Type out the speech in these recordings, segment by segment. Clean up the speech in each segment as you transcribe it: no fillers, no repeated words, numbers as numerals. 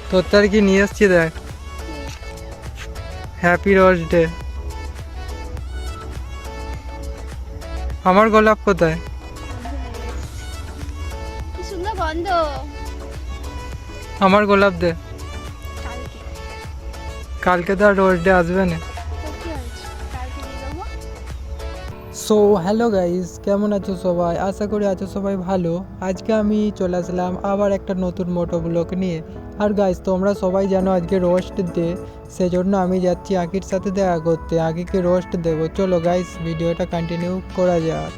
তোর তার কি নিয়ে এসছি দেখ। Happy rose day. আমার গোলাপ কোথায়? কি সুন্দর গন্ধ। আমার গোলাপ দে। কালকে কালকে তো আর রোজ ডে আসবে না। তো কি হয়েছে, কালকে দিয়ে দেবো। সো হ্যালো গাইস, কেমন আছো সবাই? আশা করি আছো সবাই ভালো। আজকে আমি চলে আসলাম আবার একটা নতুন মোটো ব্লগ নিয়ে। আর গাইস, তোমরা সবাই জানো আজকে রোস্ট ডে, সেজন্য আমি যাচ্ছি আকির সাথে দেখা করতে। আকিকে রোস্ট দেবো। চলো গাইস, ভিডিওটা কন্টিনিউ করা যাক।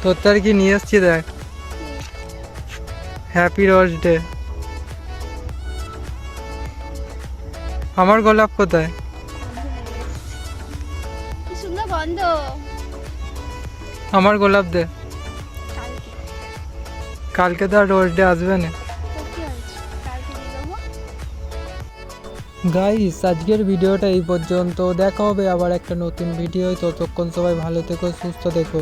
তোর তার কি নিয়ে এসছি দেখ। Happy rose day. আমার গোলাপ কোথায়? কি সুন্দর গন্ধ। আমার গোলাপ দে। কালকে কালকে তো আর রোজ ডে আসবে না। তো কি হয়েছে, কালকে দিয়ে দেবো। গাইস, আজকের ভিডিওটা এই পর্যন্ত। দেখা হবে আবার একটা নতুন ভিডিও। ততক্ষণ সবাই ভালো থেকো, সুস্থ থেকো।